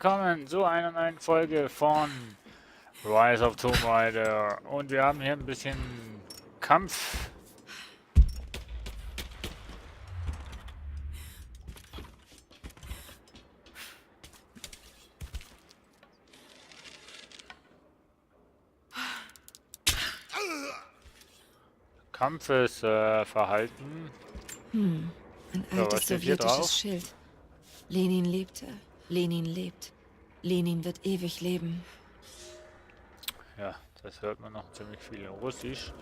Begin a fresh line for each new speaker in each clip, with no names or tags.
willkommen zu einer neuen Folge von Rise of Tomb Raider. Und wir haben hier ein bisschen Kampf. Kampfesverhalten.
Ein
So, was
altes
steht hier drauf?
sowjetisches Schild. Lenin lebte, Lenin lebt. Lenin wird ewig leben.
Ja, das hört man noch ziemlich viel in Russisch.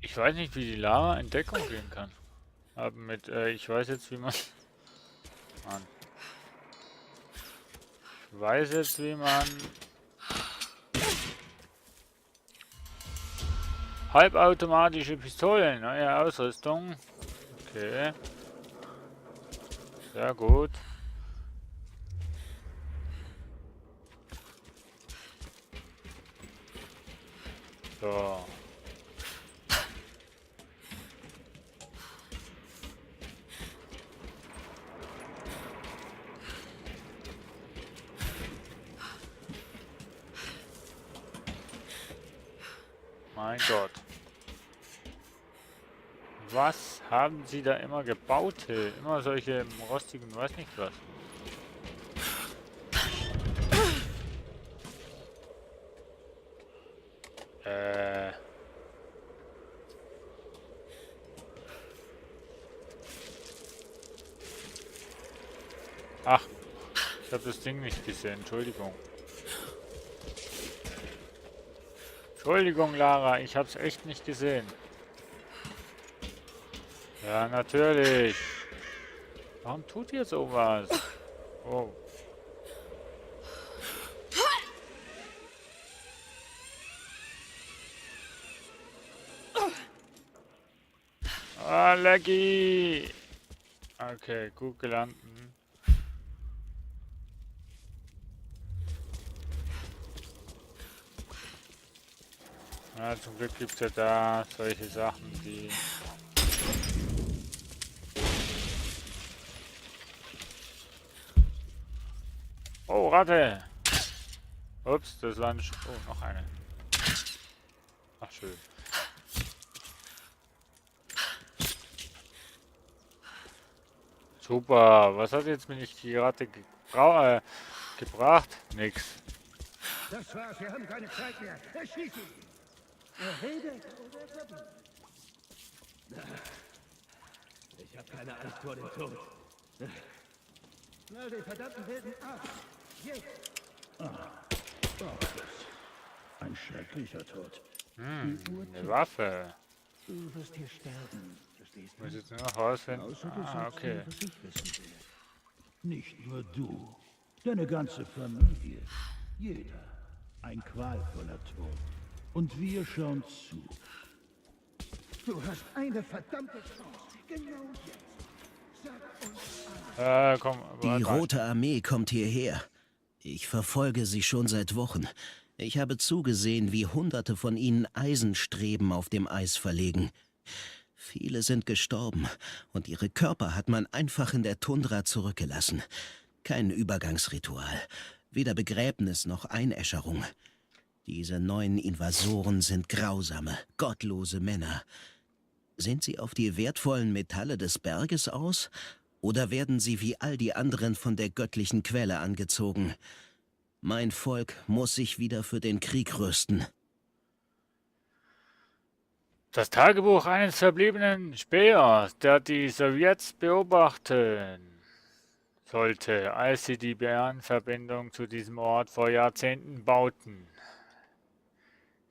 Ich weiß nicht, wie die Lara in Deckung gehen kann. Aber mit, ich weiß jetzt, wie man... Mann. Ich weiß jetzt, wie man... Halbautomatische Pistolen, neue Ausrüstung. Okay. Sehr gut. So. Mein Gott. Was haben sie da immer gebaut? Immer solche rostigen, weiß nicht was. Ach, ich habe das Ding nicht gesehen. Entschuldigung. Entschuldigung, Lara, ich habe es echt nicht gesehen. Ja, natürlich. Warum tut ihr sowas? Oh. Ah, Lecky. Okay, gut gelandet. Ja, zum Glück gibt es ja da solche Sachen, die... Oh, Ratte! Ups, das war ein... Oh, noch eine. Ach, schön. Super, was hat jetzt mir nicht die Ratte gebracht? Nix.
Das war's, wir haben keine Zeit mehr. Erschieß ihn! Er redet oder er verbiegt. Ich habe keine Angst vor dem Tod. Schnell den verdammten Wilden ab! Jetzt! Ein schrecklicher Tod.
Eine Waffe.
Du wirst hier sterben, verstehst
Ich muss
du?
jetzt nur noch rausfinden.
Außer du
Ah,
sagst
okay.
mir, was ich wissen will. Nicht nur du, deine ganze Familie, jeder. Ein qualvoller Tod. Und wir schauen zu. Du hast eine verdammte Chance. Genau jetzt. Sag uns alles.
Komm,
Die
warte mal.
Rote Armee kommt hierher. Ich verfolge sie schon seit Wochen. Ich habe zugesehen, wie Hunderte von ihnen Eisenstreben auf dem Eis verlegen. Viele sind gestorben und ihre Körper hat man einfach in der Tundra zurückgelassen. Kein Übergangsritual, weder Begräbnis noch Einäscherung. Diese neuen Invasoren sind grausame, gottlose Männer. Sind sie auf die wertvollen Metalle des Berges aus? Oder werden sie wie all die anderen von der göttlichen Quelle angezogen? Mein Volk muss sich wieder für den Krieg rüsten.
Das Tagebuch eines verbliebenen Spähers, der die Sowjets beobachten sollte, als sie die Bahnverbindung zu diesem Ort vor Jahrzehnten bauten.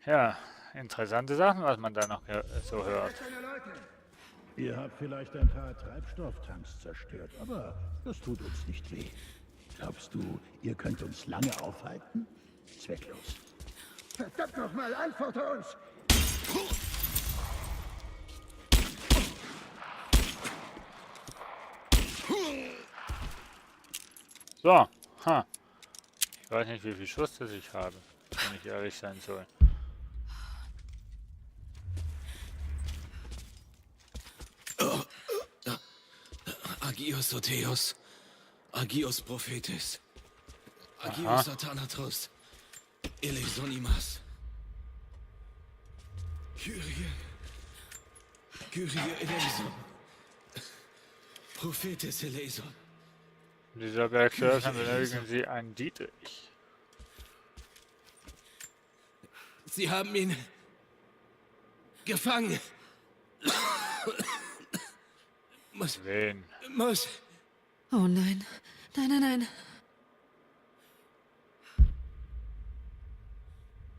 Ja, interessante Sachen, was man da noch so hört.
Ihr habt vielleicht ein paar Treibstofftanks zerstört, aber das tut uns nicht weh. Glaubst du, ihr könnt uns lange aufhalten? Zwecklos. Verdammt nochmal, antworte uns!
So, ha. Ich weiß nicht, wie viel Schuss das ich habe, wenn ich ehrlich sein soll.
Agios Otheos, Agios Prophetis,
Aha.
Agios Satanatos, Eleisonimas, Kyrie Eleison, Prophetis Eleison.
In dieser Bergschörsen benötigen Sie einen Dietrich.
Sie haben ihn gefangen.
Wen?
Muss.
Oh nein. Nein, nein, nein.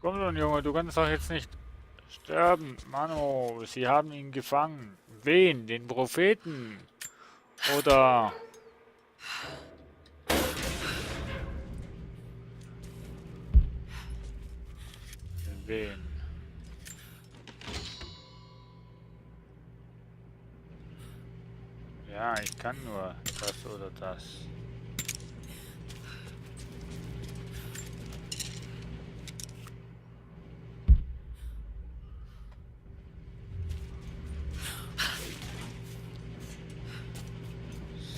Komm schon, Junge, du kannst doch jetzt nicht sterben. Mano, Sie haben ihn gefangen. Wen? Den Propheten? Oder... Wen? Ja, ich kann nur das oder das.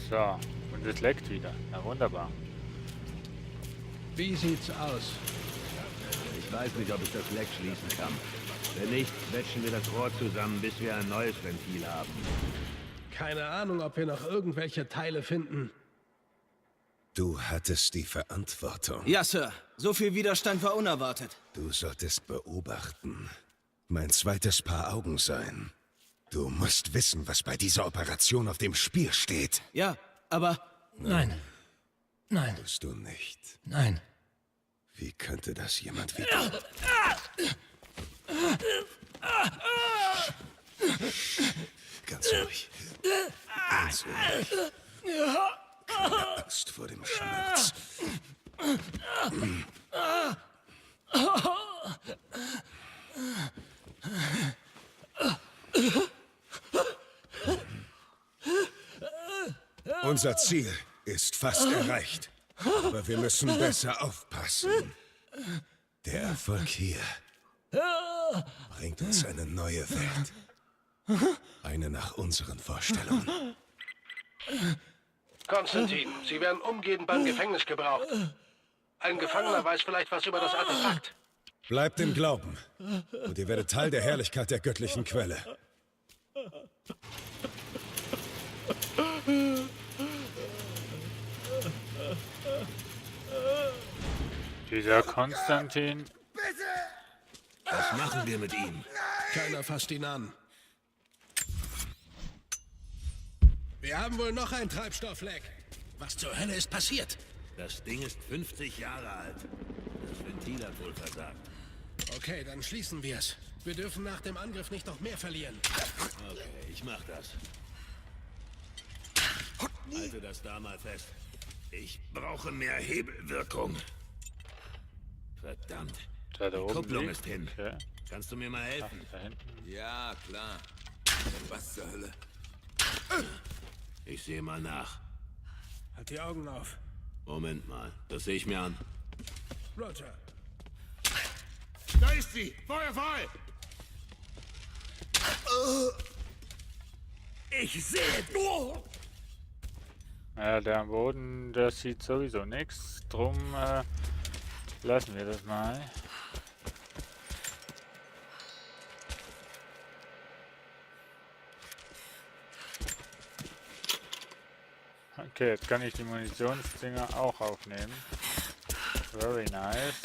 So, und es leckt wieder. Na wunderbar.
Wie sieht's aus? Ich weiß nicht, ob ich das Leck schließen kann. Wenn nicht, quetschen wir das Rohr zusammen, bis wir ein neues Ventil haben.
Keine Ahnung, ob wir noch irgendwelche Teile finden.
Du hattest die Verantwortung.
Ja, Sir. So viel Widerstand war unerwartet.
Du solltest beobachten. Mein zweites Paar Augen sein. Du musst wissen, was bei dieser Operation auf dem Spiel steht.
Ja, aber...
Nein. Nein.
Tust du nicht.
Nein.
Wie könnte das jemand wie du? Ganz ruhig. Ganz ruhig. Keine Angst vor dem Schmerz. Unser Ziel ist fast erreicht. Aber wir müssen besser aufpassen. Der Erfolg hier bringt uns eine neue Welt. Eine nach unseren Vorstellungen.
Konstantin, Sie werden umgehend beim Gefängnis gebraucht. Ein Gefangener weiß vielleicht was über das Artefakt.
Bleibt im Glauben. Und ihr werdet Teil der Herrlichkeit der göttlichen Quelle.
Dieser Konstantin.
Was machen wir mit ihm?
Keiner fasst ihn an. Wir haben wohl noch ein Treibstoffleck. Was zur Hölle ist passiert?
Das Ding ist 50 Jahre alt. Das Ventil hat wohl versagt.
Okay, dann schließen wir es. Wir dürfen nach dem Angriff nicht noch mehr verlieren.
Okay, ich mach das. Halte das da mal fest. Ich brauche mehr Hebelwirkung. Verdammt.
Da
Die
oben
Kupplung
liegt.
ist hin.
Okay.
Kannst du mir mal helfen?
Da hinten.
Ja, klar. Was zur Hölle?
Ich sehe mal nach.
Halt die Augen auf.
Moment mal, das sehe ich mir an.
Roger.
Da ist sie! Feuer frei! Ich sehe nur!
Ja, der am Boden, der sieht sowieso nichts. Drum lassen wir das mal. Okay, jetzt kann ich die Munitionsdinger auch aufnehmen. Very nice.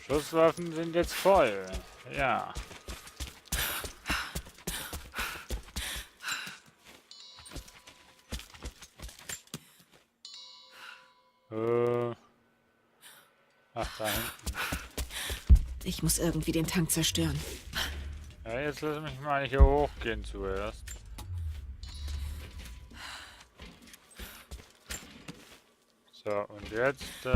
Schusswaffen sind jetzt voll. Ja. Ach, da hinten.
Ich muss irgendwie den Tank zerstören.
Ja, jetzt lass mich mal hier hochgehen zuerst. So, und jetzt,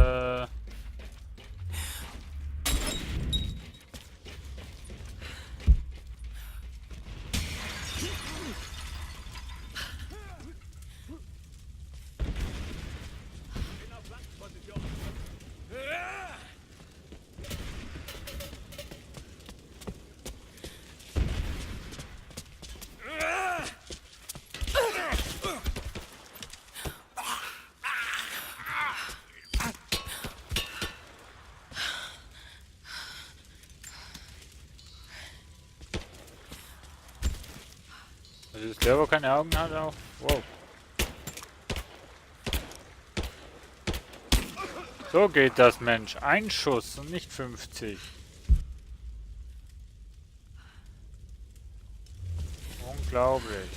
Der, wo keine Augen hat, auch. Wow. So geht das, Mensch. Ein Schuss und nicht 50. Unglaublich.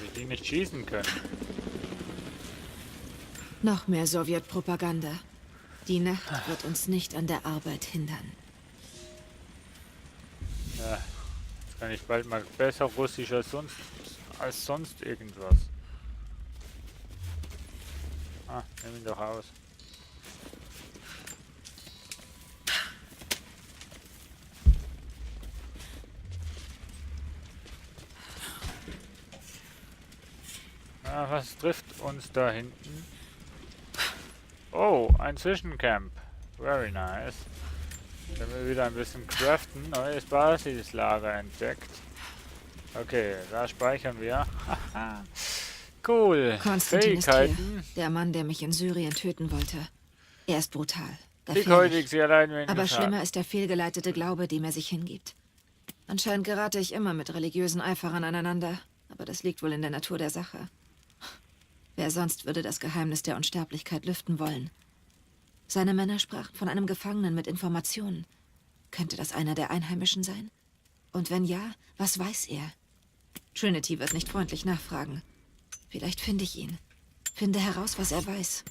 Wie die nicht schießen können.
Noch mehr Sowjetpropaganda. Die Nacht wird uns nicht an der Arbeit hindern.
Ja, jetzt kann ich bald mal besser Russisch als sonst irgendwas. Ah, nimm ihn doch aus. Ah, was trifft uns da hinten? Oh, ein Zwischencamp. Very nice. Können wir wieder ein bisschen craften. Neues Basislager entdeckt. Okay, da speichern wir. Cool.
Konstantin ist hier.
Fähigkeiten.
Der Mann, der mich in Syrien töten wollte. Er ist brutal.
Dickhäutig,
Gefährlich.
sie allein weniger
Aber
Schaden.
schlimmer ist der fehlgeleitete Glaube, dem er sich hingibt. Anscheinend gerate ich immer mit religiösen Eiferern aneinander. Aber das liegt wohl in der Natur der Sache. Wer sonst würde das Geheimnis der Unsterblichkeit lüften wollen? Seine Männer sprachen von einem Gefangenen mit Informationen. Könnte das einer der Einheimischen sein? Und wenn ja, was weiß er? Trinity wird nicht freundlich nachfragen. Vielleicht finde ich ihn. Finde heraus, was er weiß.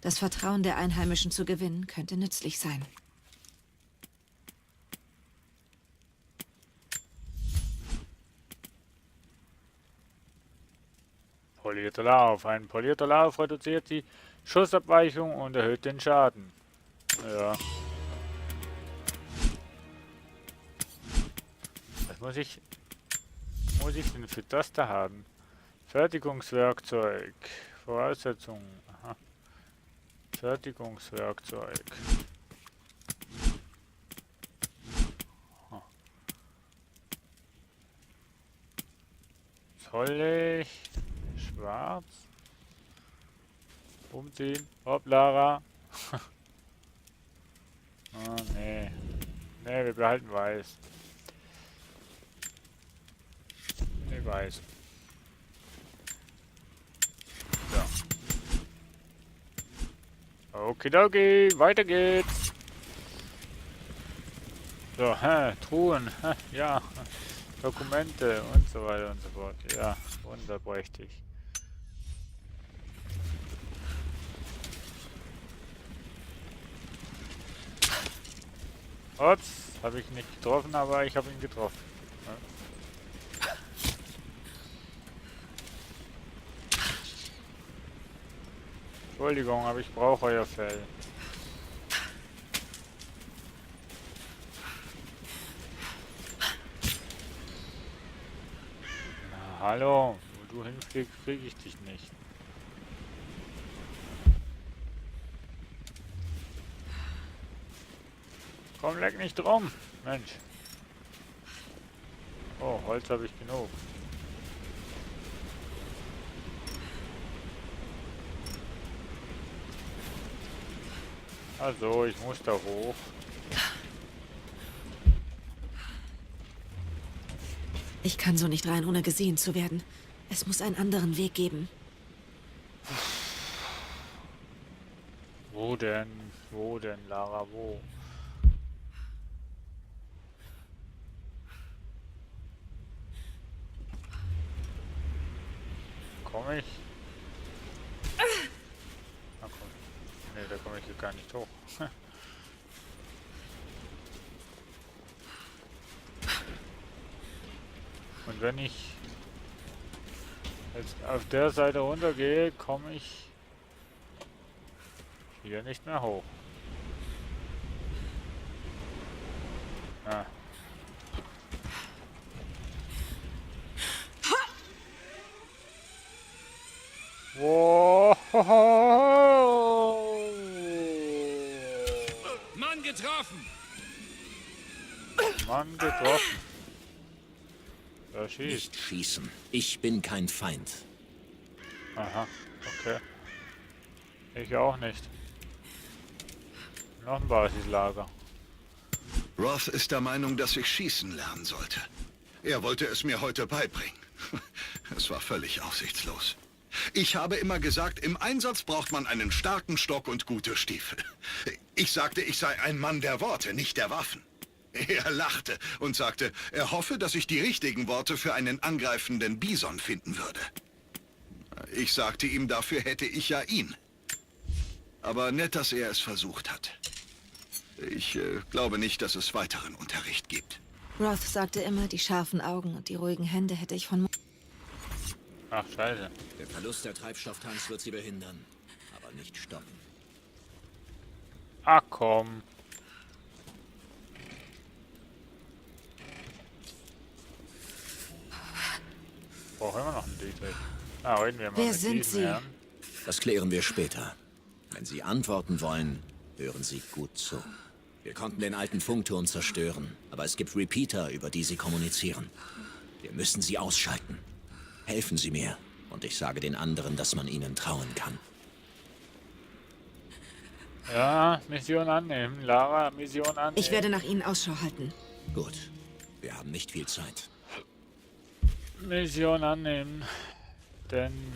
Das Vertrauen der Einheimischen zu gewinnen, könnte nützlich sein.
Polierter Lauf. Ein polierter Lauf reduziert die Schussabweichung und erhöht den Schaden. Ja. Was muss ich denn für das da haben? Fertigungswerkzeug. Voraussetzungen. Aha. Fertigungswerkzeug. Aha. Soll ich schwarz umziehen? Hopp, Lara. Oh, nee. Nee, wir behalten weiß. Nee, weiß. So. Okidoki, weiter geht's. So, Truhen, ja. Dokumente und so weiter und so fort. Ja, wunderprächtig. Ups, habe ich nicht getroffen, aber ich habe ihn getroffen. Ja. Entschuldigung, aber ich brauche euer Fell. Na, hallo, wo du hinfliegst, kriege ich dich nicht. Komm, leck nicht drum, Mensch. Oh, Holz habe ich genug. Also, ich muss da hoch.
Ich kann so nicht rein, ohne gesehen zu werden. Es muss einen anderen Weg geben.
Wo denn? Wo denn, Lara? Wo? Komme ich? Ah, komm. Nee, da komme ich hier gar nicht hoch. Und wenn ich jetzt auf der Seite runtergehe, komme ich hier nicht mehr hoch. Ah. Wow.
Mann getroffen!
Mann getroffen. Da schießt.
Nicht schießen. Ich bin kein Feind.
Aha, okay. Ich auch nicht. Noch ein Basislager.
Roth ist der Meinung, dass ich schießen lernen sollte. Er wollte es mir heute beibringen. Es war völlig aussichtslos. Ich habe immer gesagt, im Einsatz braucht man einen starken Stock und gute Stiefel. Ich sagte, ich sei ein Mann der Worte, nicht der Waffen. Er lachte und sagte, er hoffe, dass ich die richtigen Worte für einen angreifenden Bison finden würde. Ich sagte ihm, dafür hätte ich ja ihn. Aber nett, dass er es versucht hat. Ich glaube nicht, dass es weiteren Unterricht gibt.
Roth sagte immer, die scharfen Augen und die ruhigen Hände hätte ich von...
Ach, scheiße.
Der Verlust der Treibstofftanks wird sie behindern, aber nicht stoppen.
Ach komm. Brauchen immer noch einen Dietrich. Reden wir mal
Wer
mit
sind
diesen
Sie?
Herren.
Das klären wir später. Wenn Sie antworten wollen, hören Sie gut zu. Wir konnten den alten Funkturm zerstören, aber es gibt Repeater, über die Sie kommunizieren. Wir müssen sie ausschalten. Helfen Sie mir, und ich sage den anderen, dass man ihnen trauen kann.
Ja, Mission annehmen. Lara, Mission annehmen.
Ich werde nach Ihnen Ausschau halten.
Gut, wir haben nicht viel Zeit.
Mission annehmen. Denn...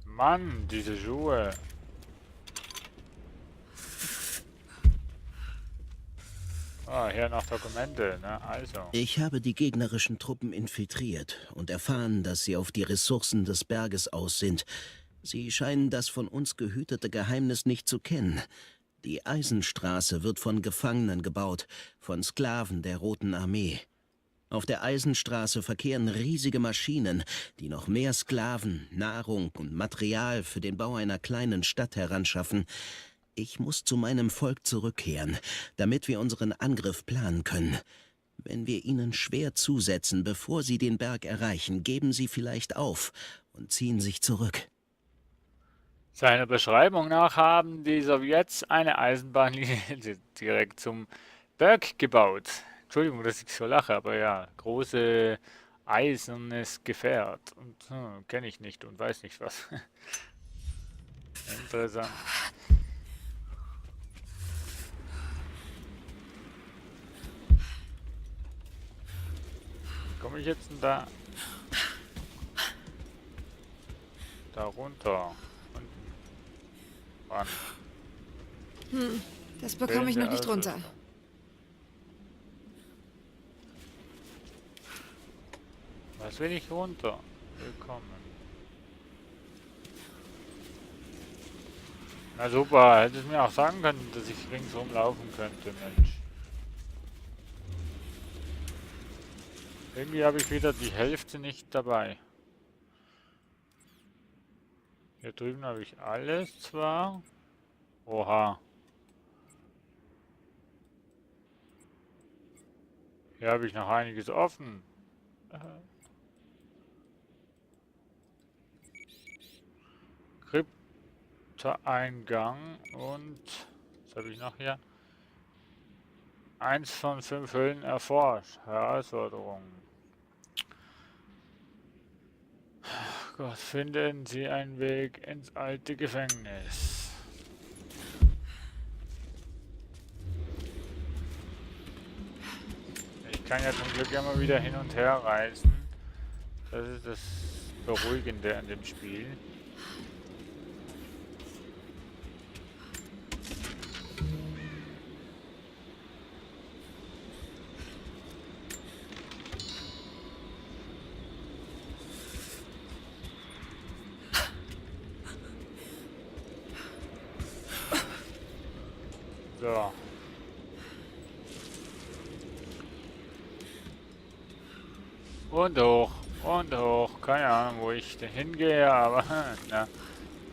Mann, diese Schuhe. Hier noch Dokumente, ne? Also.
Ich habe die gegnerischen Truppen infiltriert und erfahren, dass sie auf die Ressourcen des Berges aus sind. Sie scheinen das von uns gehütete Geheimnis nicht zu kennen. Die Eisenstraße wird von Gefangenen gebaut, von Sklaven der Roten Armee. Auf der Eisenstraße verkehren riesige Maschinen, die noch mehr Sklaven, Nahrung und Material für den Bau einer kleinen Stadt heranschaffen. Ich muss zu meinem Volk zurückkehren, damit wir unseren Angriff planen können. Wenn wir ihnen schwer zusetzen, bevor sie den Berg erreichen, geben sie vielleicht auf und ziehen sich zurück.
Seiner Beschreibung nach haben die Sowjets eine Eisenbahnlinie direkt zum Berg gebaut. Entschuldigung, dass ich so lache, aber ja, große eisernes Gefährt. Und kenne ich nicht und weiß nicht was. Interessant. Wie komme ich jetzt denn da runter? Mann.
Das bekomme ich noch nicht runter.
Was will ich runter? Willkommen. Na super, hätte es mir auch sagen können, dass ich ringsum laufen könnte, Mensch. Irgendwie habe ich wieder die Hälfte nicht dabei. Hier drüben habe ich alles zwar. Oha. Hier habe ich noch einiges offen. Kryptoeingang und was habe ich noch hier? 1 von 5 Höhlen erforscht. Herausforderung. Ach Gott, finden Sie einen Weg ins alte Gefängnis. Ich kann ja zum Glück immer wieder hin und her reisen. Das ist das Beruhigende an dem Spiel. So. Und hoch. Und hoch. Keine Ahnung, wo ich denn hingehe, aber na,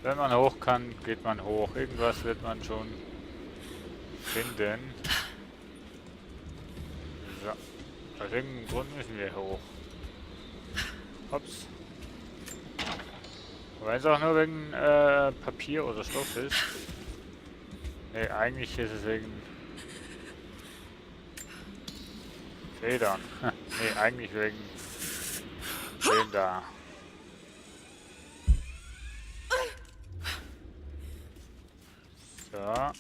wenn man hoch kann, geht man hoch. Irgendwas wird man schon finden. So. Aus irgendeinem Grund müssen wir hoch. Hops. Weil es auch nur wegen Papier oder Stoff ist. Nee, eigentlich ist es wegen Federn. Nee, eigentlich wegen Den da. So.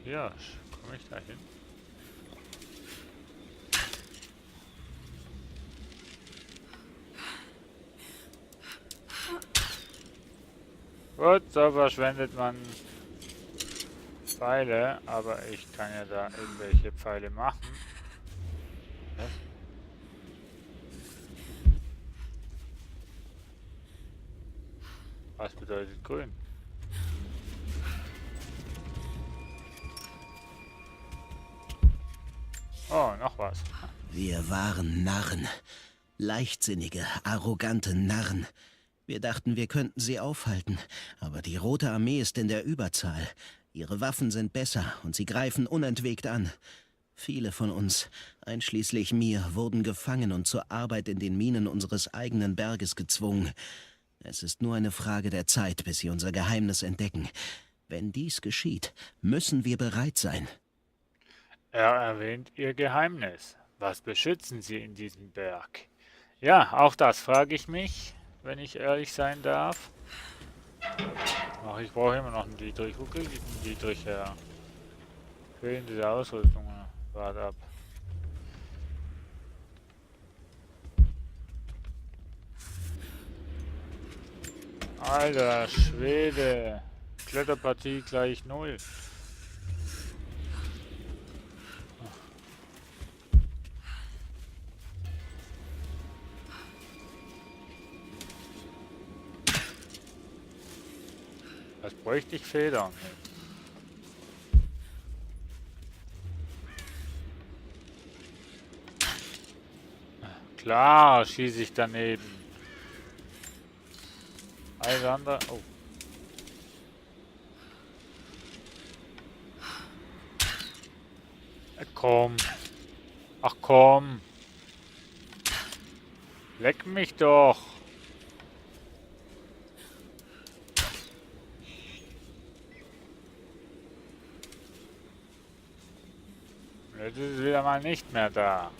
Hier, komme ich da hin? Gut, so verschwendet man Pfeile, aber ich kann ja da irgendwelche Pfeile machen. Was bedeutet grün? Oh, noch was.
Wir waren Narren. Leichtsinnige, arrogante Narren. Wir dachten, wir könnten sie aufhalten, aber die Rote Armee ist in der Überzahl. Ihre Waffen sind besser und sie greifen unentwegt an. Viele von uns, einschließlich mir, wurden gefangen und zur Arbeit in den Minen unseres eigenen Berges gezwungen. Es ist nur eine Frage der Zeit, bis sie unser Geheimnis entdecken. Wenn dies geschieht, müssen wir bereit sein.
Er erwähnt ihr Geheimnis. Was beschützen sie in diesem Berg? Ja, auch das frage ich mich, wenn ich ehrlich sein darf. Ach, ich brauche immer noch einen Dietrich. Wo kriege ich einen Dietrich her? Fehlende Ausrüstung. Warte ab. Alter Schwede. Kletterpartie gleich 0. Was bräuchte ich? Federn? Klar, schieße ich daneben. Alles andere. Oh. Komm. Ach komm. Leck mich doch. Jetzt ist es wieder mal nicht mehr da.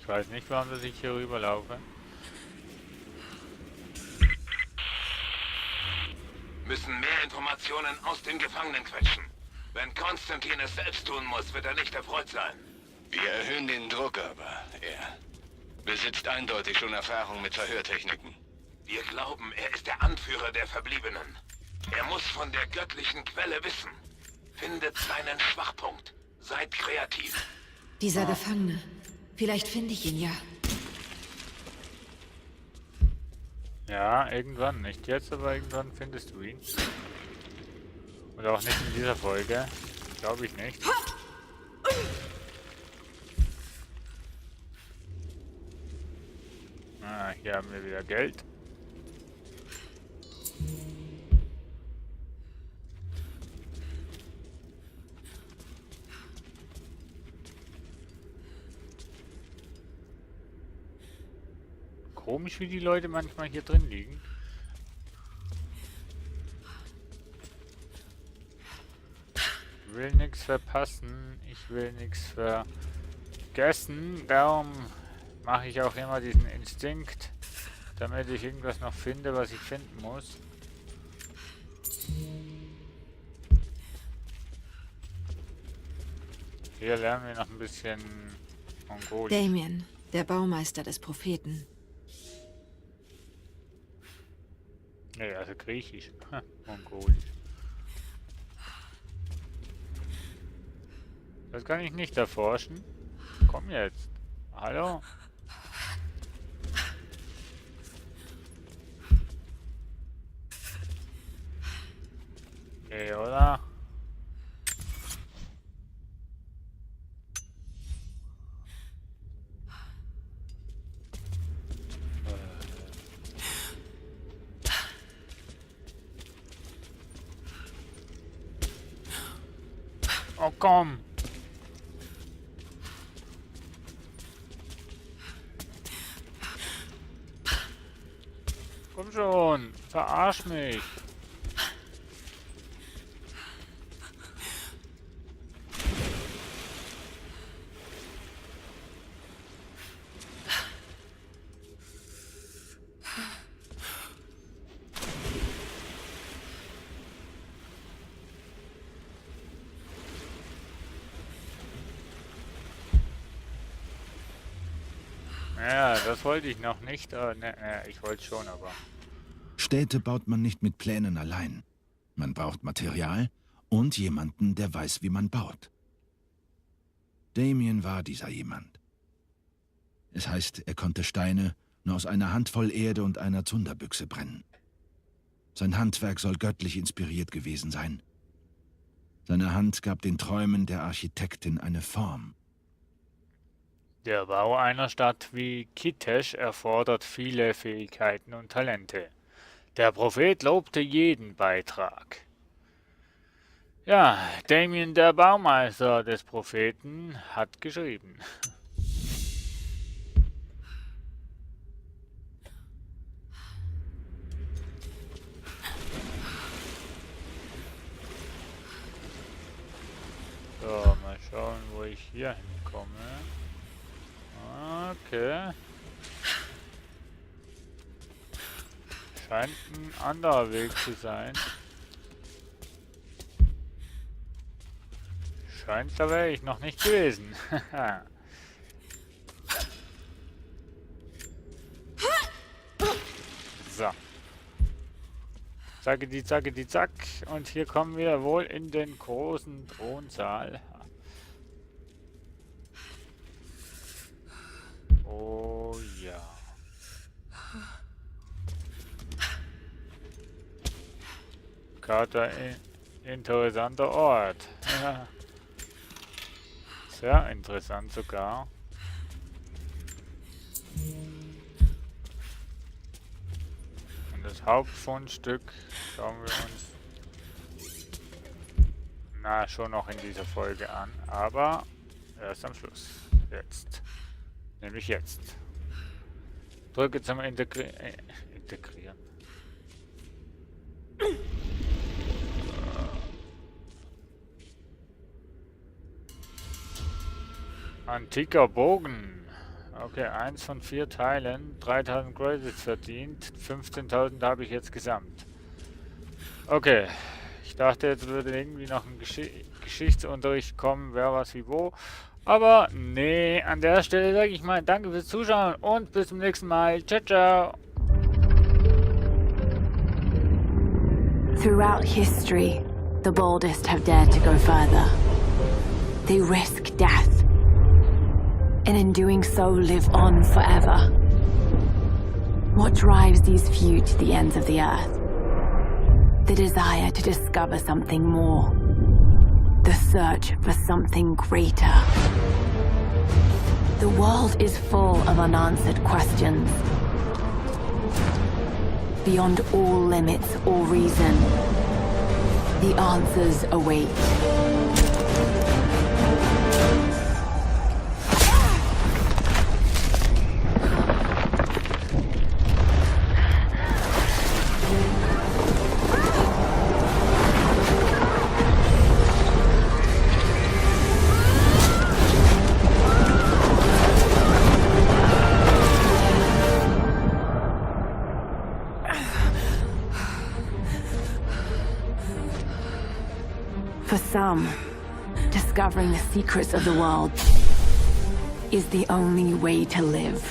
Ich weiß nicht, warum dass ich hier rüberlaufe.
Müssen mehr Informationen aus den Gefangenen quetschen. Wenn Konstantin es selbst tun muss, wird er nicht erfreut sein.
Wir erhöhen den Druck, aber er besitzt eindeutig schon Erfahrung mit Verhörtechniken.
Wir glauben, er ist der Anführer der Verbliebenen. Er muss von der göttlichen Quelle wissen. Findet seinen Schwachpunkt. Seid kreativ.
Dieser Gefangene. Vielleicht finde ich ihn ja.
Ja, irgendwann. Nicht jetzt, aber irgendwann findest du ihn. Oder auch nicht in dieser Folge. Glaube ich nicht. Ah, hier haben wir wieder Geld. Komisch, wie die Leute manchmal hier drin liegen. Ich will nichts verpassen. Ich will nichts vergessen. Darum mache ich auch immer diesen Instinkt, damit ich irgendwas noch finde, was ich finden muss. Hier lernen wir noch ein bisschen Mongolisch.
Damien, der Baumeister des Propheten.
Nee, also Griechisch. Mongolisch. Das kann ich nicht erforschen. Komm jetzt. Hallo? Okay, oder? Oh, komm! Komm schon, verarsch mich. Ja, das wollte ich noch nicht. Ich wollte schon, aber...
Städte baut man nicht mit Plänen allein. Man braucht Material und jemanden, der weiß, wie man baut. Damien war dieser jemand. Es heißt, er konnte Steine nur aus einer Handvoll Erde und einer Zunderbüchse brennen. Sein Handwerk soll göttlich inspiriert gewesen sein. Seine Hand gab den Träumen der Architektin eine Form.
Der Bau einer Stadt wie Kitezh erfordert viele Fähigkeiten und Talente. Der Prophet lobte jeden Beitrag. Ja, Damien, der Baumeister des Propheten, hat geschrieben. So, mal schauen, wo ich hier hinkomme. Okay. Scheint ein anderer Weg zu sein. Scheint, da wäre ich noch nicht gewesen. So. Zacke, zack. Und hier kommen wir wohl in den großen Thronsaal. Oh ja. Karte, interessanter Ort. Ja. Sehr interessant sogar. Und das Hauptfundstück schauen wir uns schon noch in dieser Folge an, aber erst am Schluss. Jetzt. Nämlich jetzt. Drücke zum Integrieren. Antiker Bogen. Okay, 1 von 4 Teilen. 3000 Credits verdient. 15.000 habe ich jetzt gesamt. Okay. Ich dachte, jetzt würde irgendwie noch ein Geschichtsunterricht kommen, wer was wie wo. Aber nee, an der Stelle sage ich mal danke fürs Zuschauen und bis zum nächsten Mal. Ciao, ciao.
Throughout history, the boldest have dared to go further. They risk death, and in doing so live on forever. What drives these few to the ends of the earth? The desire to discover something more. The search for something greater. The world is full of unanswered questions. Beyond all limits or reason, the answers await. For some, discovering the secrets of the world is the only way to live.